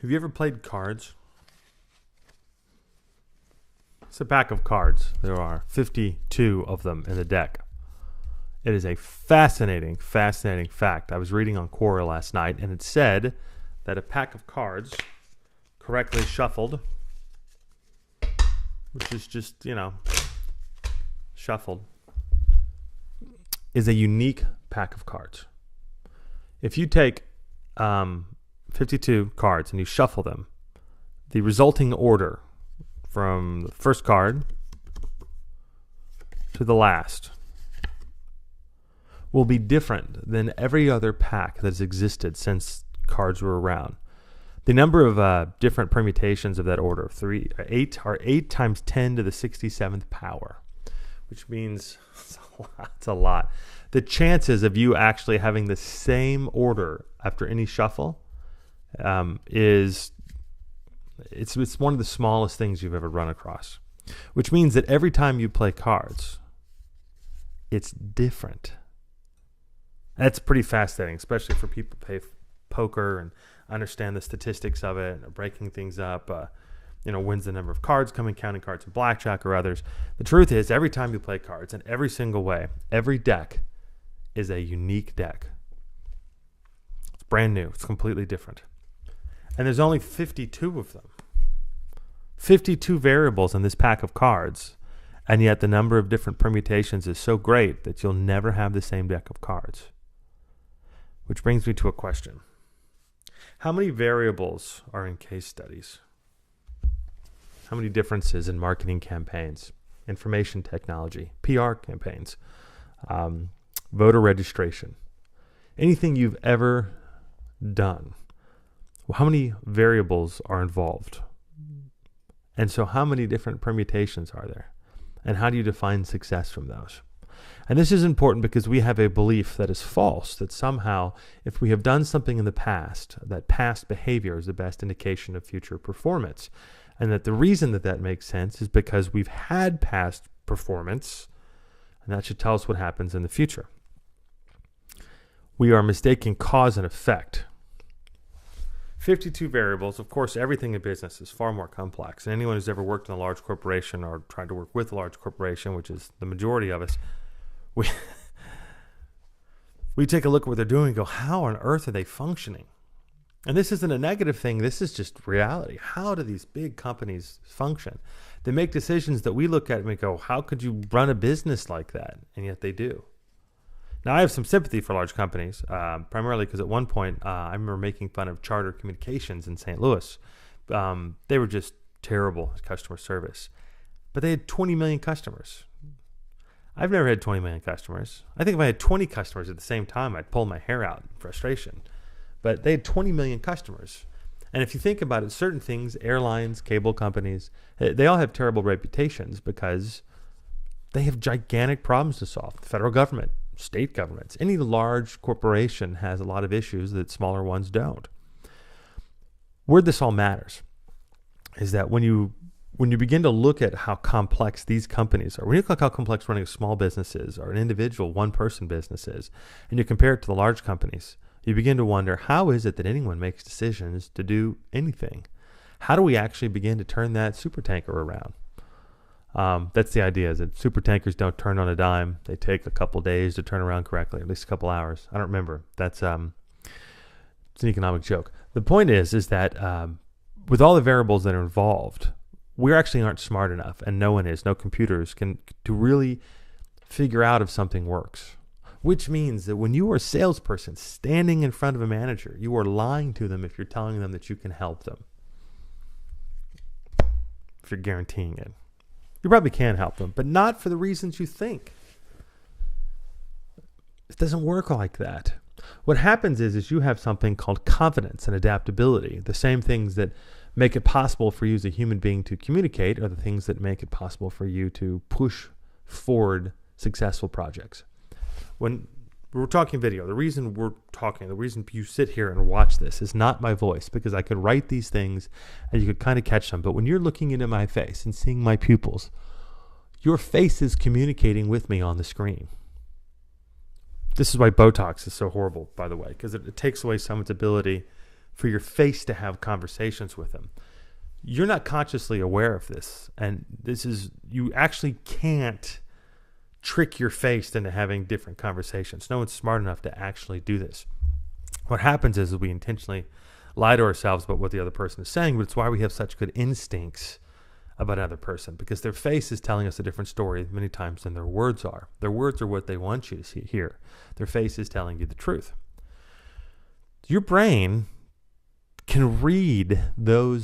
Have you ever played cards? It's a pack of cards. There are 52 of them in the deck. It is a fascinating fact. I was reading on Quora last night, and it said that a pack of cards, correctly shuffled, which is just, shuffled, is a unique pack of cards. If you take 52 cards and you shuffle them, the resulting order from the first card to the last will be different than every other pack that has existed since cards were around. The number of different permutations of that order, 8 times 10 to the 67th power, which means it's a lot. The chances of you actually having the same order after any shuffle it's one of the smallest things you've ever run across, which means that every time you play cards, it's different. That's pretty fascinating, especially for people who play poker and understand the statistics of it and are breaking things up. Wins the number of cards coming, counting cards in blackjack or others. The truth is, every time you play cards in every single way, every deck is a unique deck. It's brand new. It's completely different. And there's only 52 of them. 52 variables in this pack of cards. And yet the number of different permutations is so great that you'll never have the same deck of cards. Which brings me to a question. How many variables are in case studies? How many differences in marketing campaigns, information technology, PR campaigns, voter registration, anything you've ever done? Well, how many variables are involved? And so how many different permutations are there? And how do you define success from those? And this is important because we have a belief that is false, that somehow if we have done something in the past, that past behavior is the best indication of future performance. And that the reason that makes sense is because we've had past performance, and that should tell us what happens in the future. We are mistaking cause and effect. 52 variables. Of course, everything in business is far more complex. And anyone who's ever worked in a large corporation or tried to work with a large corporation, which is the majority of us, we take a look at what they're doing and go, how on earth are they functioning? And this isn't a negative thing. This is just reality. How do these big companies function? They make decisions that we look at and we go, how could you run a business like that? And yet they do. Now, I have some sympathy for large companies, primarily because at one point, I remember making fun of Charter Communications in St. Louis. They were just terrible at customer service. But they had 20 million customers. I've never had 20 million customers. I think if I had 20 customers at the same time, I'd pull my hair out in frustration. But they had 20 million customers. And if you think about it, certain things, airlines, cable companies, they all have terrible reputations because they have gigantic problems to solve. The federal government, state governments, any large corporation has a lot of issues that smaller ones don't. Where this all matters is that when you begin to look at how complex these companies are, when you look at how complex running a small business is or an individual one-person business is, and you compare it to the large companies, you begin to wonder, how is it that anyone makes decisions to do anything? How do we actually begin to turn that supertanker around? That's the idea, is that supertankers don't turn on a dime. They take a couple days to turn around correctly, at least a couple hours. I don't remember. It's an economic joke. The point is that with all the variables that are involved, we actually aren't smart enough, and no one is, no computers can, to really figure out if something works. Which means that when you are a salesperson standing in front of a manager, you are lying to them if you're telling them that you can help them. If you're guaranteeing it. You probably can help them, but not for the reasons you think. It doesn't work like that. What happens is you have something called confidence and adaptability. The same things that make it possible for you as a human being to communicate are the things that make it possible for you to push forward successful projects. When we're talking video, the reason you sit here and watch this is not my voice, because I could write these things and you could kind of catch them. But when you're looking into my face and seeing my pupils, your face is communicating with me on the screen. This is why botox is so horrible, by the way, because it takes away someone's ability for your face to have conversations with them. You're not consciously aware of this. And you actually can't trick your face into having different conversations. No one's smart enough to actually do this. What happens is we intentionally lie to ourselves about what the other person is saying, but it's why we have such good instincts about another person, because their face is telling us a different story many times than their words are. Their words are what they want you to hear. Their face is telling you the truth. Your brain can read the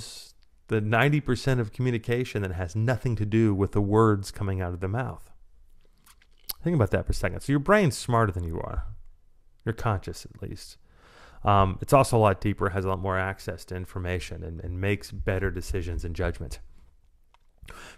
90% of communication that has nothing to do with the words coming out of the mouth. Think about that for a second. So your brain's smarter than you are. You're conscious, at least. It's also a lot deeper, has a lot more access to information, and makes better decisions and judgment.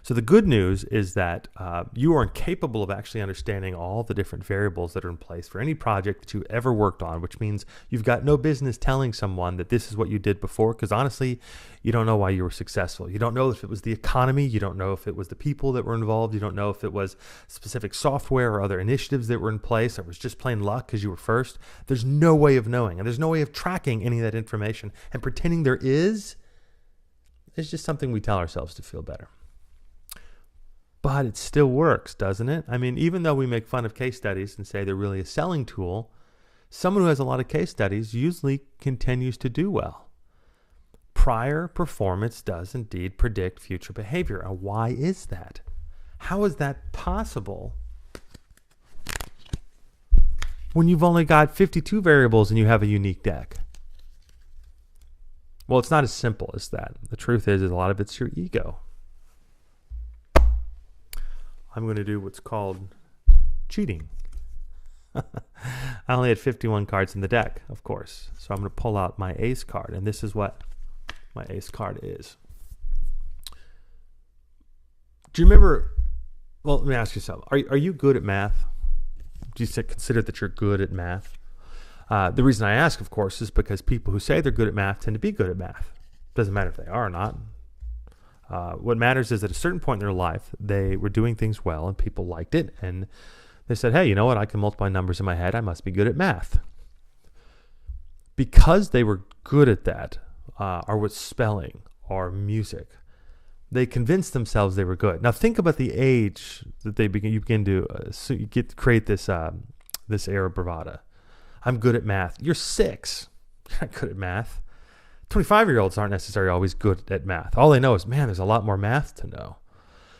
So the good news is that you are incapable of actually understanding all the different variables that are in place for any project that you ever worked on, which means you've got no business telling someone that this is what you did before, because honestly, you don't know why you were successful. You don't know if it was the economy. You don't know if it was the people that were involved. You don't know if it was specific software or other initiatives that were in place, or it was just plain luck because you were first. There's no way of knowing, and there's no way of tracking any of that information. And pretending there is just something we tell ourselves to feel better. But it still works, doesn't it? I mean, even though we make fun of case studies and say they're really a selling tool, someone who has a lot of case studies usually continues to do well. Prior performance does indeed predict future behavior. And why is that? How is that possible when you've only got 52 variables and you have a unique deck? Well, it's not as simple as that. The truth is a lot of it's your ego. I'm going to do what's called cheating. I only had 51 cards in the deck, of course. So I'm going to pull out my ace card, and this is what my ace card is. Do you remember, well, let me ask you something. Are you good at math? Do you consider that you're good at math? The reason I ask, of course, is because people who say they're good at math tend to be good at math. Doesn't matter if they are or not. What matters is at a certain point in their life, they were doing things well and people liked it. And they said, hey, you know what? I can multiply numbers in my head. I must be good at math. Because they were good at that, or with spelling or music, they convinced themselves they were good. Now think about the age that you begin to create this air of bravado. I'm good at math. You're 6. You're not good at math. 25-year-olds aren't necessarily always good at math. All they know is, man, there's a lot more math to know.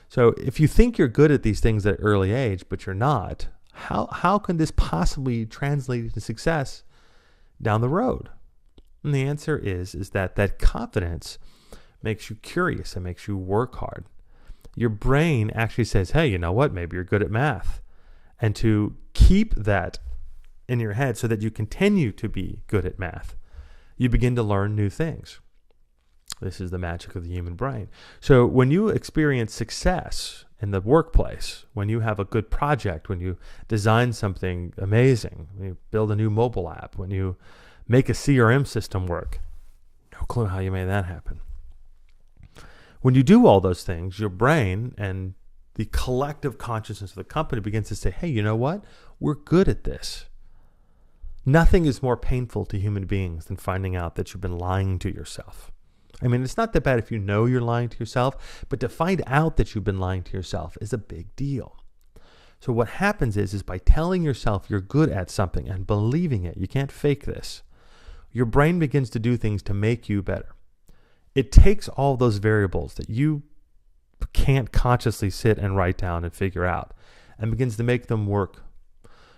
So if you think you're good at these things at an early age, but you're not, how can this possibly translate into success down the road? And the answer is that confidence makes you curious and makes you work hard. Your brain actually says, hey, you know what? Maybe you're good at math. And to keep that in your head so that you continue to be good at math, you begin to learn new things. This is the magic of the human brain. So when you experience success in the workplace, when you have a good project, when you design something amazing, when you build a new mobile app, when you make a CRM system work, no clue how you made that happen. When you do all those things, your brain and the collective consciousness of the company begins to say, hey, you know what? We're good at this. Nothing is more painful to human beings than finding out that you've been lying to yourself. I mean, it's not that bad if you know you're lying to yourself, but to find out that you've been lying to yourself is a big deal. So what happens is by telling yourself you're good at something and believing it, you can't fake this, your brain begins to do things to make you better. It takes all those variables that you can't consciously sit and write down and figure out and begins to make them work.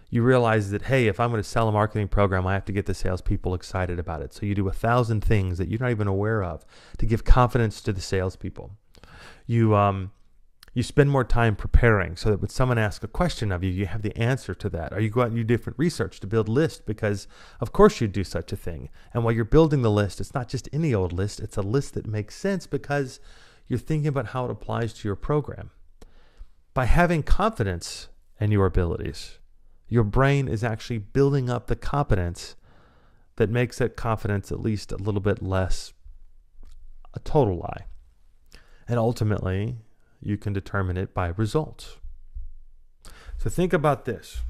You realize that, hey, if I'm going to sell a marketing program, I have to get the salespeople excited about it. So you do 1,000 things that you're not even aware of to give confidence to the salespeople. You spend more time preparing so that when someone asks a question of you, you have the answer to that. Or you go out and do different research to build lists because, of course, you'd do such a thing. And while you're building the list, it's not just any old list. It's a list that makes sense because you're thinking about how it applies to your program. By having confidence in your abilities, your brain is actually building up the competence that makes that confidence at least a little bit less a total lie. And ultimately, you can determine it by results. So think about this.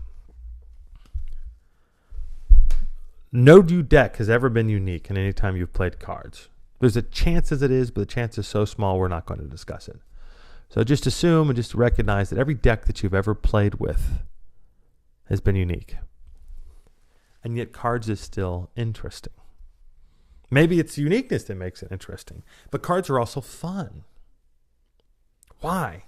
no deck has ever been unique in any time you've played cards. There's a chance as it is, but the chance is so small we're not going to discuss it. So just assume and just recognize that every deck that you've ever played with has been unique. And yet cards is still interesting. Maybe it's uniqueness that makes it interesting, but cards are also fun. Why?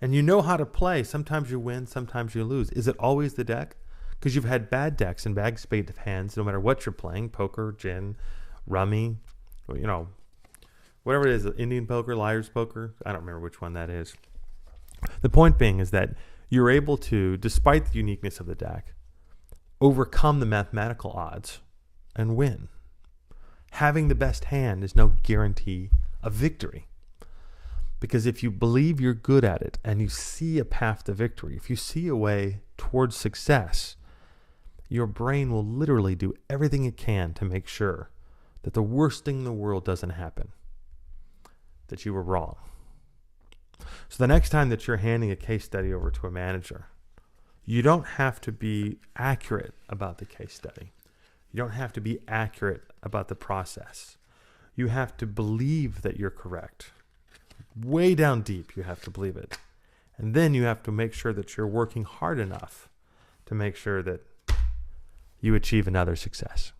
And you know how to play. Sometimes you win, sometimes you lose. Is it always the deck? Because you've had bad decks and bad spade of hands, no matter what you're playing, poker, gin, rummy, whatever it is, Indian poker, liar's poker. I don't remember which one that is. The point being is that you're able to, despite the uniqueness of the deck, overcome the mathematical odds and win. Having the best hand is no guarantee of victory. Because if you believe you're good at it and you see a path to victory, if you see a way towards success, your brain will literally do everything it can to make sure that the worst thing in the world doesn't happen, that you were wrong. So the next time that you're handing a case study over to a manager, you don't have to be accurate about the case study. You don't have to be accurate about the process. You have to believe that you're correct. Way down deep, you have to believe it. And then you have to make sure that you're working hard enough to make sure that you achieve another success.